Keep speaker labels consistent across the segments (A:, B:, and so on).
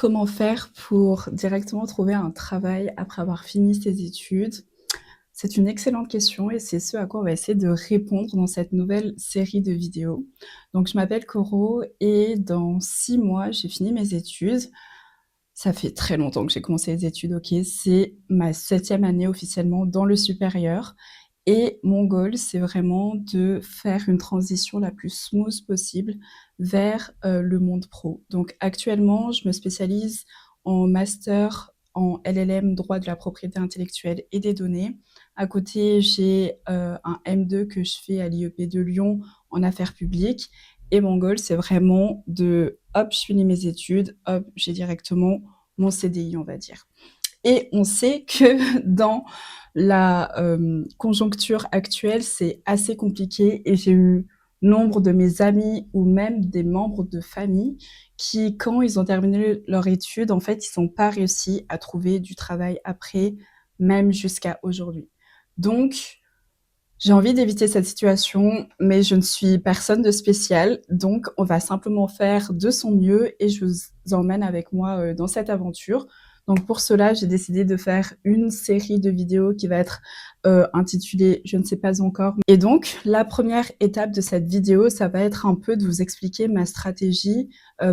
A: Comment faire pour directement trouver un travail après avoir fini ses études? C'est une excellente question et c'est ce à quoi on va essayer de répondre dans cette nouvelle série de vidéos. Donc je m'appelle Coro et dans 6 mois, j'ai fini mes études. Ça fait très longtemps que j'ai commencé les études, OK, c'est ma 7e année officiellement dans le supérieur et mon goal, c'est vraiment de faire une transition la plus smooth possible vers, le monde pro. Donc actuellement, je me spécialise en master en LLM, droit de la propriété intellectuelle et des données. À côté, j'ai, un M2 que je fais à l'IEP de Lyon en affaires publiques et mon goal, c'est vraiment de, hop, je finis mes études, hop, j'ai directement mon CDI, on va dire. Et on sait que dans la conjoncture actuelle, c'est assez compliqué et j'ai eu nombre de mes amis ou même des membres de famille qui, quand ils ont terminé leur étude, en fait, ils n'ont pas réussi à trouver du travail après, même jusqu'à aujourd'hui. Donc, j'ai envie d'éviter cette situation, mais je ne suis personne de spécial, donc on va simplement faire de son mieux et je vous emmène avec moi, dans cette aventure. Donc pour cela, j'ai décidé de faire une série de vidéos qui va être, intitulée «Je ne sais pas encore». Et donc la première étape de cette vidéo, ça va être un peu de vous expliquer ma stratégie,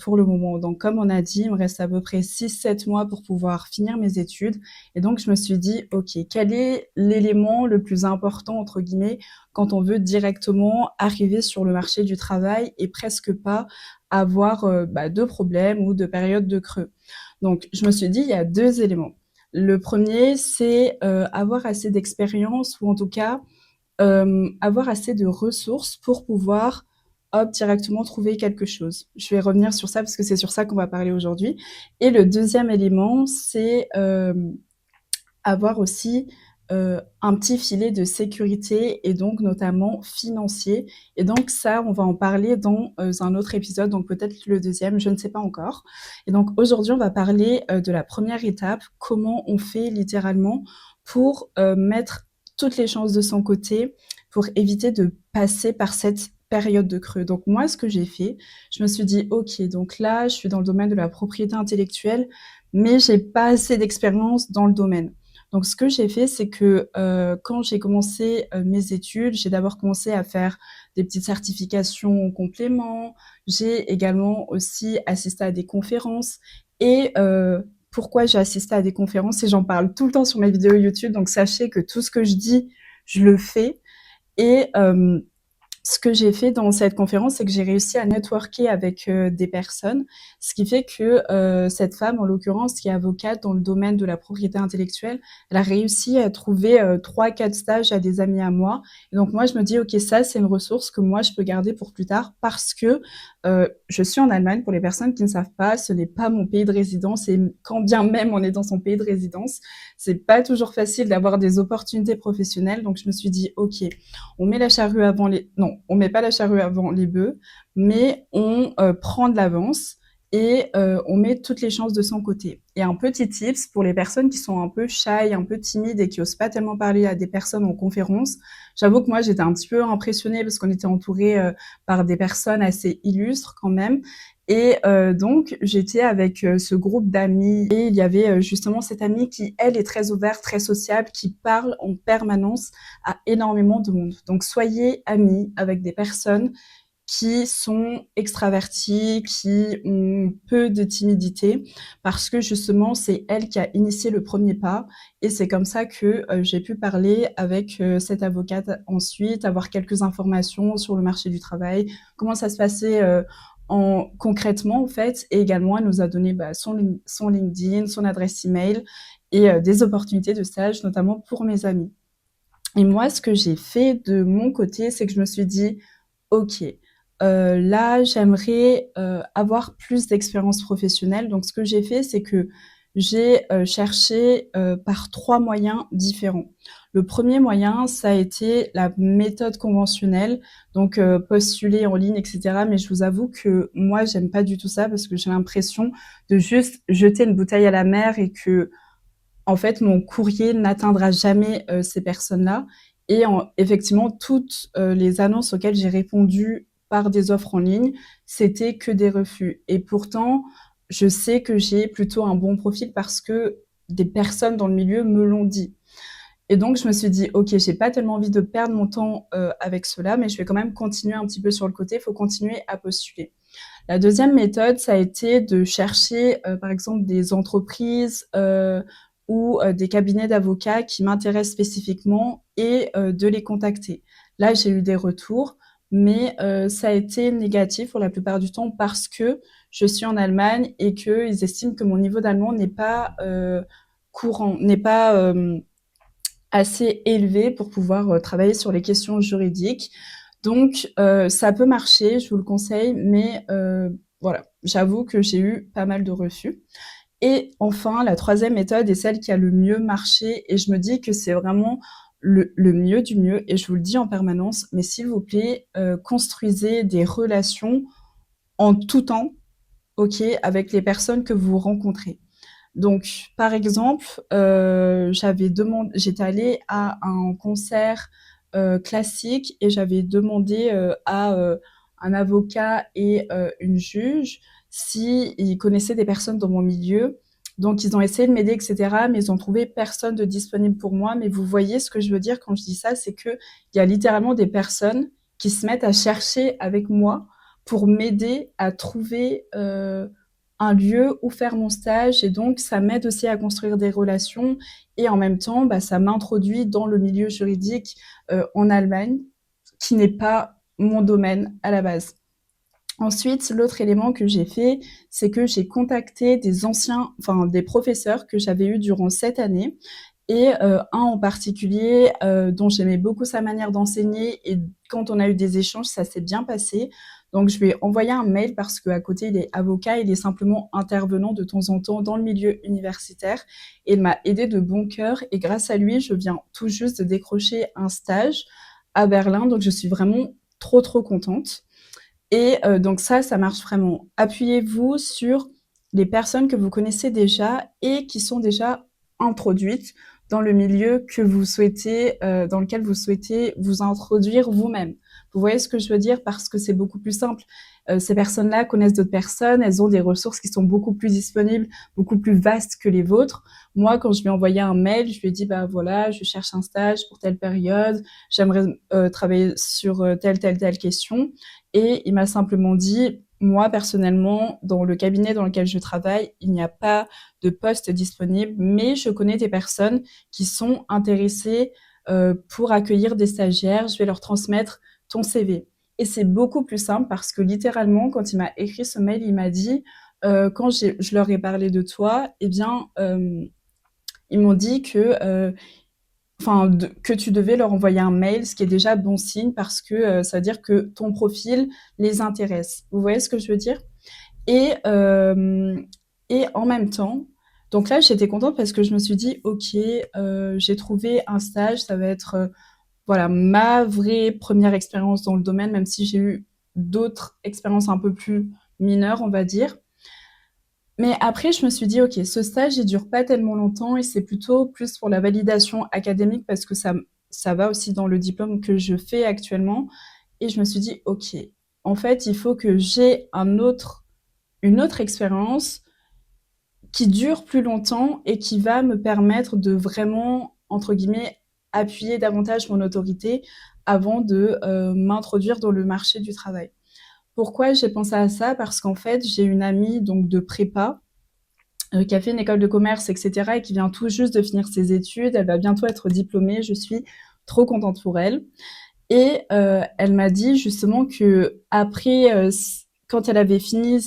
A: pour le moment. Donc comme on a dit, il me reste à peu près 6-7 mois pour pouvoir finir mes études et donc je me suis dit: «OK, quel est l'élément le plus important» entre guillemets, quand on veut directement arriver sur le marché du travail et presque pas avoir, de problèmes ou de périodes de creux. Donc je me suis dit: «Il y a 2 éléments». Le premier, c'est, avoir assez d'expérience ou en tout cas, avoir assez de ressources pour pouvoir, hop, directement trouver quelque chose. Je vais revenir sur ça parce que c'est sur ça qu'on va parler aujourd'hui et le deuxième élément, c'est, avoir aussi, un petit filet de sécurité et donc notamment financier et donc ça, on va en parler dans, un autre épisode, donc peut-être le deuxième, je ne sais pas encore et donc aujourd'hui, on va parler, de la première étape, comment on fait littéralement pour, mettre toutes les chances de son côté, pour éviter de passer par cette période de creux. Donc moi, ce que j'ai fait, je me suis dit: «OK, donc là, je suis dans le domaine de la propriété intellectuelle, mais j'ai pas assez d'expérience dans le domaine». Donc ce que j'ai fait, c'est que, quand j'ai commencé, mes études, j'ai d'abord commencé à faire des petites certifications en complément. J'ai également aussi assisté à des conférences et pourquoi j'ai assisté à des conférences et j'en parle tout le temps sur mes vidéos YouTube, donc sachez que tout ce que je dis, je le fais et ce que j'ai fait dans cette conférence, c'est que j'ai réussi à networker avec, des personnes. Ce qui fait que, cette femme, en l'occurrence, qui est avocate dans le domaine de la propriété intellectuelle, elle a réussi à trouver, 3-4 stages à des amis à moi et donc moi, je me dis: «OK, ça, c'est une ressource que moi, je peux garder pour plus tard» parce que, je suis en Allemagne. Pour les personnes qui ne savent pas, ce n'est pas mon pays de résidence et quand bien même on est dans son pays de résidence, c'est pas toujours facile d'avoir des opportunités professionnelles donc je me suis dit: «OK, on met la charrue avant les non, on met pas la charrue avant les bœufs, mais on, prend de l'avance et on met toutes les chances de son côté et un petit tips pour les personnes qui sont un peu shy, un peu timides et qui osent pas tellement parler à des personnes en conférence. J'avoue que moi, j'étais un petit peu impressionnée parce qu'on était entourés, par des personnes assez illustres quand même et donc j'étais avec, ce groupe d'amis et il y avait, justement cette amie qui, elle, est très ouverte, très sociable, qui parle en permanence à énormément de monde. Donc soyez amis avec des personnes qui sont extraverties, qui ont peu de timidité, parce que justement, c'est elle qui a initié le premier pas et c'est comme ça que, j'ai pu parler avec, cette avocate ensuite, avoir quelques informations sur le marché du travail, comment ça se passait, en concrètement, en fait et également elle nous a donné, son LinkedIn, son adresse email et des opportunités de stage, notamment pour mes amis. Et moi, ce que j'ai fait de mon côté, c'est que je me suis dit: «OK, là, j'aimerais, avoir plus d'expérience professionnelle». Donc ce que j'ai fait, c'est que j'ai, cherché, par 3 moyens différents. Le premier moyen, ça a été la méthode conventionnelle, donc postuler en ligne et cetera. Mais je vous avoue que moi, j'aime pas du tout ça parce que j'ai l'impression de juste jeter une bouteille à la mer et que en fait, mon courrier n'atteindra jamais, ces personnes-là et en effectivement, toutes, les annonces auxquelles j'ai répondu par des offres en ligne, c'était que des refus et pourtant, je sais que j'ai plutôt un bon profil parce que des personnes dans le milieu me l'ont dit. Et donc je me suis dit: «OK, j'ai pas tellement envie de perdre mon temps, avec cela, mais je vais quand même continuer un petit peu sur le côté, il faut continuer à postuler». La deuxième méthode, ça a été de chercher, par exemple des entreprises, ou des cabinets d'avocats qui m'intéressent spécifiquement et de les contacter. Là, j'ai eu des retours, mais ça a été négatif pour la plupart du temps parce que je suis en Allemagne et qu'ils estiment que mon niveau d'allemand n'est pas, courant, n'est pas, assez élevé pour pouvoir, travailler sur les questions juridiques. Donc ça peut marcher, je vous le conseille, mais voilà, j'avoue que j'ai eu pas mal de refus. Et enfin, la troisième méthode est celle qui a le mieux marché et je me dis que c'est vraiment le mieux du mieux et je vous le dis en permanence, mais s'il vous plaît, construisez des relations en tout temps, OK, avec les personnes que vous rencontrez. Donc, par exemple, j'étais allée à un concert, classique et j'avais demandé, à, un avocat et une juge s'ils connaissaient des personnes dans mon milieu. Donc ils ont essayé de m'aider et cetera, mais ils ont trouvé personne de disponible pour moi. Mais vous voyez ce que je veux dire quand je dis ça, c'est qu'il y a littéralement des personnes qui se mettent à chercher avec moi pour m'aider à trouver, un lieu où faire mon stage et donc ça m'aide aussi à construire des relations et en même temps, bah, ça m'introduit dans le milieu juridique, en Allemagne, qui n'est pas mon domaine à la base. Ensuite, l'autre élément que j'ai fait, c'est que j'ai contacté des professeurs que j'avais eus durant cette année et un en particulier, dont j'aimais beaucoup sa manière d'enseigner et quand on a eu des échanges, ça s'est bien passé. Donc je lui ai envoyé un mail parce qu'à côté, il est avocat, il est simplement intervenant de temps en temps dans le milieu universitaire et il m'a aidé de bon cœur et grâce à lui, je viens tout juste de décrocher un stage à Berlin, donc je suis vraiment trop, trop contente. Et donc ça marche vraiment. Appuyez-vous sur les personnes que vous connaissez déjà et qui sont déjà introduites dans le milieu que vous souhaitez, dans lequel vous souhaitez vous introduire vous-même. Vous voyez ce que je veux dire? Parce que c'est beaucoup plus simple. Ces personnes-là connaissent d'autres personnes, elles ont des ressources qui sont beaucoup plus disponibles, beaucoup plus vastes que les vôtres. Moi, quand je lui ai envoyé un mail, je lui ai dit: «Bah, voilà, je cherche un stage pour telle période, j'aimerais, travailler sur, telle question». Et il m'a simplement dit: «Moi, personnellement, dans le cabinet dans lequel je travaille, il n'y a pas de poste disponible, mais je connais des personnes qui sont intéressées, pour accueillir des stagiaires. Je vais leur transmettre ton CV». Et c'est beaucoup plus simple parce que littéralement, quand il m'a écrit ce mail, il m'a dit, quand je leur ai parlé de toi, eh bien, ils m'ont dit que tu devais leur envoyer un mail, ce qui est déjà bon signe parce que, ça veut dire que ton profil les intéresse. Vous voyez ce que je veux dire? Et en même temps, donc là, j'étais contente parce que je me suis dit: «OK, j'ai trouvé un stage, ça va être, voilà, ma vraie première expérience dans le domaine», même si j'ai eu d'autres expériences un peu plus mineures, on va dire. Mais après, je me suis dit: «OK, ce stage, il dure pas tellement longtemps et c'est plutôt plus pour la validation académique parce que ça va aussi dans le diplôme que je fais actuellement» et je me suis dit: «OK, en fait, il faut que j'ai une autre expérience qui dure plus longtemps et qui va me permettre de vraiment, entre guillemets, "appuyer davantage mon autorité" avant de, m'introduire dans le marché du travail». Pourquoi j'ai pensé à ça? Parce qu'en fait, j'ai une amie donc de prépa qui a fait une école de commerce et cetera et qui vient tout juste de finir ses études. Elle va bientôt être diplômée, je suis trop contente pour elle et elle m'a dit justement qu'après, quand elle avait fini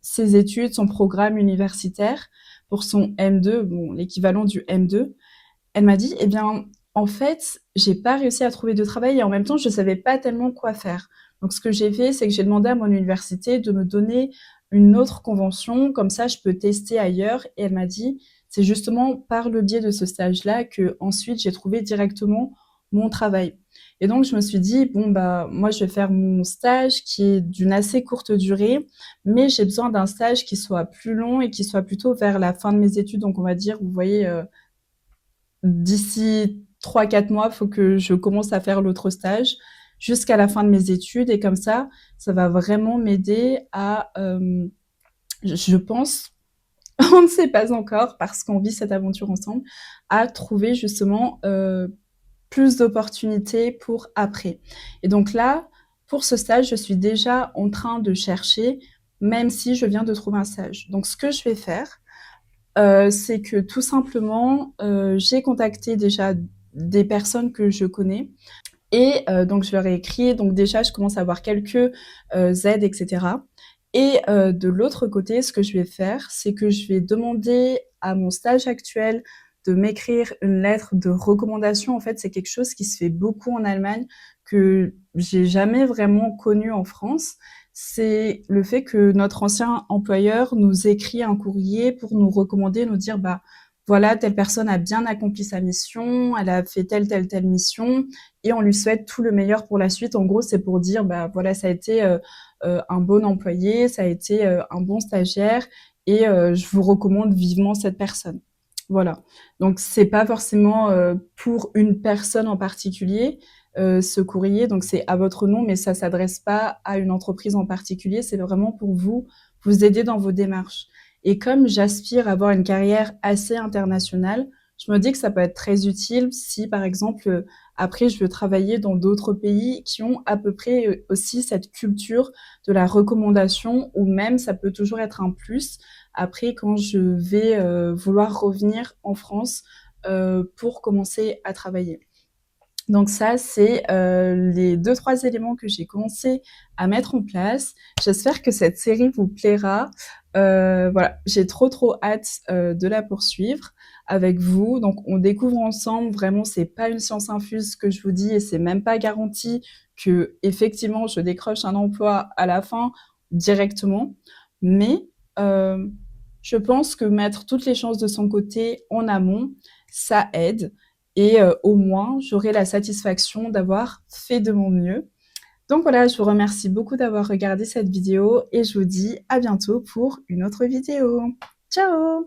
A: ses études, son programme universitaire pour son M2, bon, l'équivalent du M2, elle m'a dit: «Eh bien, en fait, j'ai pas réussi à trouver de travail et en même temps, je savais pas tellement quoi faire». Donc ce que j'ai fait, c'est que j'ai demandé à mon université de me donner une autre convention, comme ça je peux tester ailleurs et elle m'a dit: «C'est justement par le biais de ce stage-là que ensuite j'ai trouvé directement mon travail». Et donc je me suis dit: «Bon, bah, moi je vais faire mon stage qui est d'une assez courte durée, mais j'ai besoin d'un stage qui soit plus long et qui soit plutôt vers la fin de mes études». Donc on va dire, vous voyez, d'ici 3 4 mois, il faut que je commence à faire l'autre stage jusqu'à la fin de mes études et comme ça va vraiment m'aider à, je pense, on ne sait pas encore parce qu'on vit cette aventure ensemble, à trouver justement, plus d'opportunités pour après. Et donc là, pour ce stage, je suis déjà en train de chercher, même si je viens de trouver un stage. Donc ce que je vais faire, c'est que tout simplement, j'ai contacté déjà des personnes que je connais et donc je leur ai écrit. Donc déjà, je commence à avoir quelques, aides et cetera. Et de l'autre côté, ce que je vais faire, c'est que je vais demander à mon stage actuel de m'écrire une lettre de recommandation. En fait, c'est quelque chose qui se fait beaucoup en Allemagne, que j'ai jamais vraiment connu en France. C'est le fait que notre ancien employeur nous écrit un courrier pour nous recommander, nous dire: «Bah, voilà, telle personne a bien accompli sa mission, elle a fait telle mission et on lui souhaite tout le meilleur pour la suite». En gros, c'est pour dire: «Bah, voilà, ça a été, un bon employé, ça a été, un bon stagiaire et je vous recommande vivement cette personne». Voilà. Donc c'est pas forcément, pour une personne en particulier, ce courrier, donc c'est à votre nom, mais ça s'adresse pas à une entreprise en particulier, c'est vraiment pour vous, vous aider dans vos démarches. Et comme j'aspire à avoir une carrière assez internationale, je me dis que ça peut être très utile si, par exemple, après je veux travailler dans d'autres pays qui ont à peu près, aussi cette culture de la recommandation, ou même ça peut toujours être un plus après quand je vais, vouloir revenir en France, pour commencer à travailler. Donc ça, c'est, les 2-3 éléments que j'ai commencé à mettre en place. J'espère que cette série vous plaira. Voilà, j'ai trop hâte, de la poursuivre avec vous. Donc on découvre ensemble, vraiment, c'est pas une science infuse ce que je vous dis et c'est même pas garanti qu'effectivement je décroche un emploi à la fin directement. Mais, je pense que mettre toutes les chances de son côté en amont, ça aide et au moins, j'aurai la satisfaction d'avoir fait de mon mieux. Donc voilà, je vous remercie beaucoup d'avoir regardé cette vidéo et je vous dis à bientôt pour une autre vidéo. Ciao!